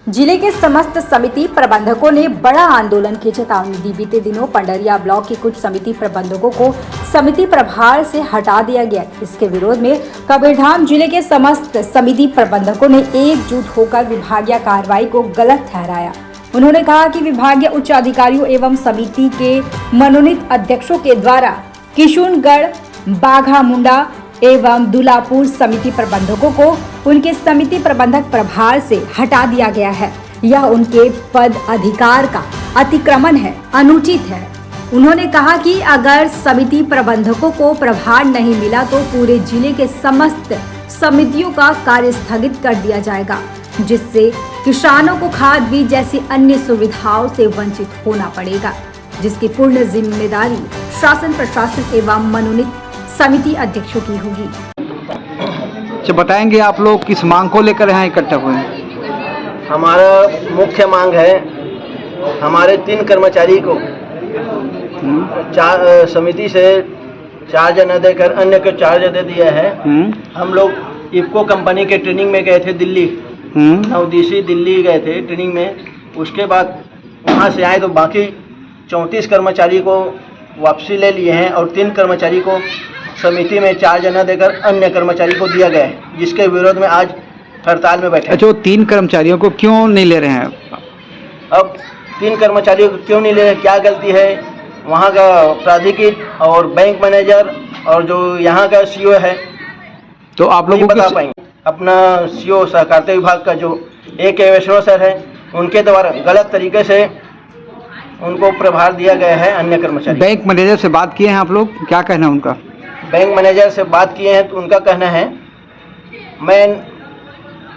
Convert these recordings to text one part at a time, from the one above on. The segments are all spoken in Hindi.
जिले के समस्त समिति प्रबंधकों ने बड़ा आंदोलन की चेतावनी दी। बीते दिनों पंडरिया ब्लॉक के कुछ समिति प्रबंधकों को समिति प्रभार से हटा दिया गया। इसके विरोध में कबीरधाम जिले के समस्त समिति प्रबंधकों ने एकजुट होकर विभागीय कार्रवाई को गलत ठहराया। उन्होंने कहा कि विभागीय उच्च अधिकारियों एवं समिति के मनोनीत अध्यक्षों के द्वारा किशुनगढ़, बाघामुंडा एवं दुलापुर समिति प्रबंधकों को उनके समिति प्रबंधक प्रभार से हटा दिया गया है। यह उनके पद अधिकार का अतिक्रमण है, अनुचित है। उन्होंने कहा कि अगर समिति प्रबंधकों को प्रभार नहीं मिला तो पूरे जिले के समस्त समितियों का कार्य स्थगित कर दिया जाएगा, जिससे किसानों को खाद बीज जैसी अन्य सुविधाओं से वंचित होना पड़ेगा, जिसकी पूर्ण जिम्मेदारी शासन प्रशासन एवं मनोनीत समिति अध्यक्षों की होगी। अच्छा, बताएंगे आप लोग किस मांग को लेकर यहाँ इकट्ठा हुए हैं? हमारा मुख्य मांग है, हमारे 3 कर्मचारी को समिति से चार्ज न देकर अन्य को चार्ज दे दिया है। हम लोग इफको कंपनी के ट्रेनिंग में गए थे दिल्ली, नवदिशी दिल्ली गए थे ट्रेनिंग में। उसके बाद वहाँ से आए तो बाकी 34 कर्मचारी को वापसी ले लिए हैं और 3 कर्मचारी को समिति में चार्ज न देकर अन्य कर्मचारी को दिया गया है, जिसके विरोध में आज हड़ताल में बैठे। अच्छा, 3 कर्मचारियों को क्यों नहीं ले रहे हैं? अब 3 कर्मचारियों को क्यों नहीं ले रहे, क्या गलती है? वहाँ का प्राधिकृत और बैंक मैनेजर और जो यहाँ का सीओ है, तो आप लोगों बता पाएंगे। अपना सीओ सहकारिता विभाग का जो A.K. वैष्णव सर है, उनके द्वारा गलत तरीके से उनको प्रभार दिया गया है अन्य कर्मचारी। बैंक मैनेजर से बात किए हैं आप लोग, क्या कहना है उनका? बैंक मैनेजर से बात किए हैं तो उनका कहना है मैं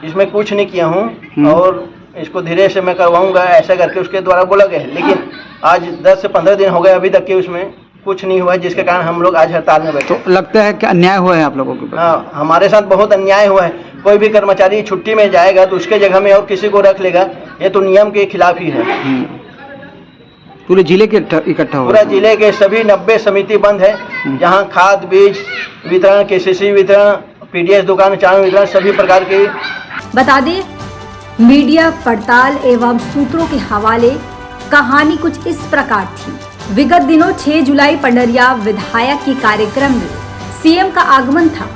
इसमें कुछ नहीं किया हूं और इसको धीरे से मैं करवाऊंगा, ऐसा करके उसके द्वारा बोला गया है। लेकिन आज 10 से 15 दिन हो गए अभी तक कि उसमें कुछ नहीं हुआ है, जिसके कारण हम लोग आज हड़ताल में बैठे। तो लगता है कि अन्याय हुआ है आप लोगों के? हाँ, हमारे साथ बहुत अन्याय हुआ है। कोई भी कर्मचारी छुट्टी में जाएगा तो उसके जगह में और किसी को रख लेगा, ये तो नियम के खिलाफ ही है। पूरे जिले के इकट्ठा हो? पूरा जिले के सभी 90 समिति बंद है, जहाँ खाद बीज वितरण, KCC वितरण, PDS दुकान, चावल वितरण, सभी प्रकार के। बता दें, मीडिया पड़ताल एवं सूत्रों के हवाले कहानी कुछ इस प्रकार थी। विगत दिनों 6 जुलाई पंडरिया विधायक के कार्यक्रम में CM का आगमन था।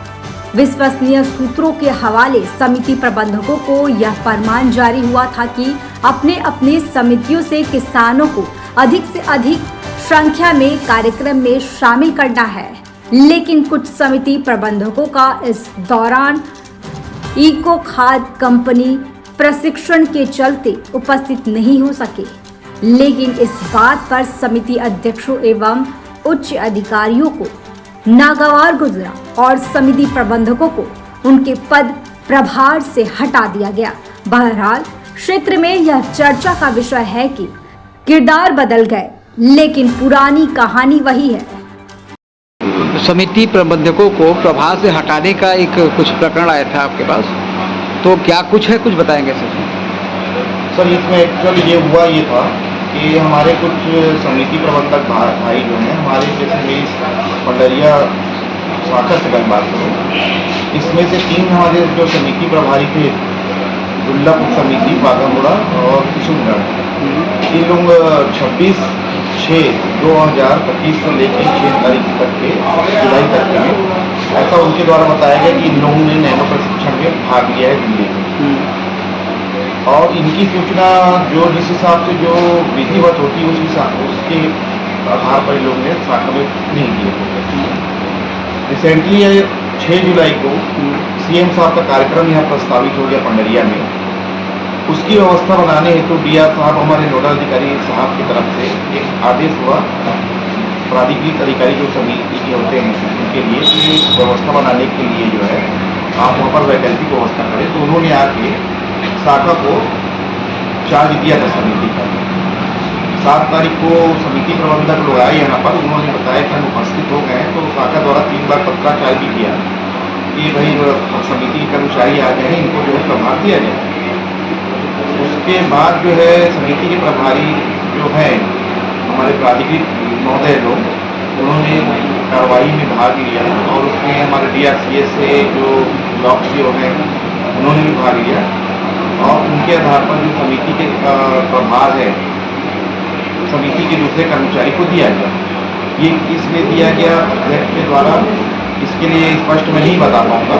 विश्वसनीय सूत्रों के हवाले समिति प्रबंधकों को यह फरमान जारी हुआ था कि अपने अपने समितियों से किसानों को अधिक से अधिक संख्या में कार्यक्रम में शामिल करना है। लेकिन कुछ समिति प्रबंधकों का इस दौरान इको खाद कंपनी प्रशिक्षण के चलते उपस्थित नहीं हो सके। लेकिन इस बात पर समिति अध्यक्षों एवं उच्च अधिकारियों को नागवार गुजरा और समिति प्रबंधकों को उनके पद प्रभार से हटा दिया गया। बहरहाल क्षेत्र में यह चर्चा का विषय है कि किरदार बदल गए, लेकिन पुरानी कहानी वही है। समिति प्रबंधकों को प्रभार से हटाने का एक कुछ प्रकरण आया था आपके पास, तो क्या कुछ है, कुछ बताएंगे सर? इसमें एक्चुअली ये हुआ ये था कि हमारे कुछ समिति प्रबंधक भाई जो हैं, हमारे जैसे मेरी पंडरिया शाखा से मैं बात करूँ, इसमें से 3 हमारे जो समिति प्रभारी थे, दुल्लापुर समिति, बाघामुड़ा और किशुनगढ़, ये लोग 26/6/2025 से लेकर 6 तारीख तक के जुलाई तक के ऐसा उनके द्वारा बताया गया कि इन लोगों ने नैनो प्रशिक्षण में भाग लिया है दिल्ली में। और इनकी सूचना जो जिस हिसाब से जो विधिवत होती है उसके आधार पर इन लोगों ने शाखा में नहीं किए। रिसेंटली 6 जुलाई को CM साहब का कार्यक्रम यहाँ प्रस्तावित हो गया पंडरिया में। उसकी व्यवस्था बनाने हेतु DR साहब, हमारे नोडल अधिकारी साहब की तरफ से एक आदेश हुआ प्राधिकृत अधिकारी जो समिति के होते हैं उनके लिए कि व्यवस्था बनाने के लिए जो है आप वहाँ पर वैकल्पिक व्यवस्था करें। तो उन्होंने आके शाखा को चार्ज दिया था समिति का। 7 तारीख को समिति प्रबंधक लोग आए यहाँ पर, उन्होंने बताया कि हम उपस्थित हो गए। तो शाखा द्वारा 3 बार पत्राचार भी किया कि भाई समिति के कर्मचारी आ गए हैं, इनको जो है प्रभार दिया जाए। उसके बाद जो है समिति के प्रभारी जो हैं हमारे प्राधिकृत महोदय लोग, उन्होंने कार्रवाई में भाग लिया और उसमें हमारे DRCS से जो ब्लॉक CO हैं उन्होंने भी भाग लिया। और उनके आधार पर जो समिति के प्रभार है समिति के दूसरे कर्मचारी को दिया गया। ये इसलिए दिया गया अध्यक्ष के द्वारा, इसके लिए स्पष्ट मैं नहीं बता पाऊँगा।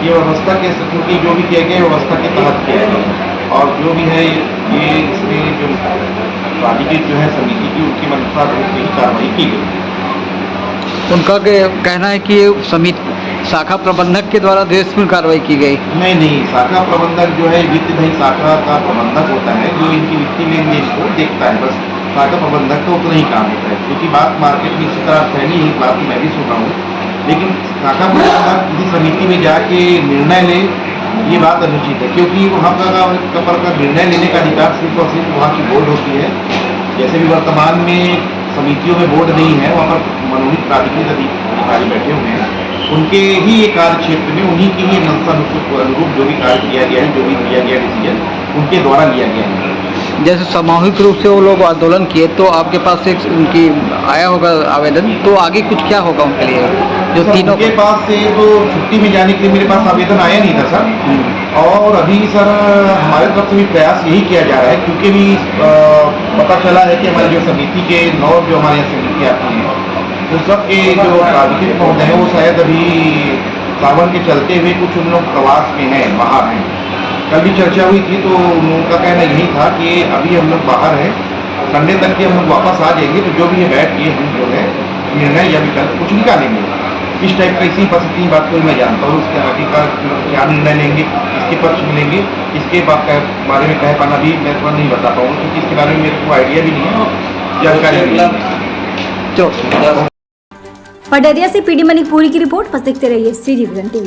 ये व्यवस्था के, क्योंकि जो भी किया गया व्यवस्था के तहत किया गया और जो भी है ये इसमें जो प्राधिकृत जो है समिति की उनकी मंशा रूप में ही कार्रवाई की गई। उनका कहना है कि ये समिति शाखा प्रबंधक के द्वारा द्वेषपूर्ण कार्रवाई की गई। नहीं, शाखा प्रबंधक जो है वित्तधारी शाखा का प्रबंधक होता है, जो इनकी वित्तीय लेन देन को देखता है। बस शाखा प्रबंधक का उतना ही काम होता है, क्योंकि बात मार्केट में इसी तरह फैली है, बात मैं भी सुन रहा हूँ। लेकिन शाखा प्रबंधक किसी समिति में जाके निर्णय ले, ये बात अनुचित है, क्योंकि वहाँ का निर्णय लेने का अधिकार सिर्फ और सिर्फ वहाँ की बोर्ड होती है। जैसे भी वर्तमान में समितियों में बोर्ड नहीं है, वहाँ पर मनोनीत प्राधिकृत अधिकारी बैठे हुए हैं, उनके ही ये कार्य क्षेत्र में उन्हीं की ही मंशा अनुरूप जो भी कार्य किया गया है, जो भी किया गया डिसीजन उनके द्वारा लिया गया है। जैसे सामूहिक रूप से वो लोग आंदोलन किए तो आपके पास एक उनकी आया होगा आवेदन, तो आगे कुछ क्या होगा उनके लिए? जो तीनों के पास से तो छुट्टी में जाने के लिए मेरे पास आवेदन आया नहीं था सर, और अभी सर हमारे तरफ से भी प्रयास यही किया जा रहा है, क्योंकि भी पता चला है कि हमारी जो समिति के जो हमारे यहाँ समिति आती है उस सब के जो प्राधिकृत महोदय हैं वो शायद अभी सावन के चलते हुए कुछ उन लोग प्रवास में हैं, बाहर हैं। कल भी चर्चा हुई थी तो उनका कहना यही था कि अभी हम लोग बाहर हैं, संडे तक के हम लोग वापस आ जाएंगे, तो जो भी है बैठ के हम जो है निर्णय या विकल्प कुछ निकालेंगे। इस टाइप का इसी बस इतनी बात को मैं जानता हूँ। उसके आगे का क्या निर्णय लेंगे, इसके पक्ष में लेंगे, इसके बारे में कह पाना भी मैं थोड़ा नहीं बता पाऊँगा, क्योंकि इसके बारे में मेरे को आइडिया भी नहीं है, जानकारी भी नहीं है। पडरिया से पीडी मणिपुरी की रिपोर्ट। बस देखते रहिए CG विजन TV।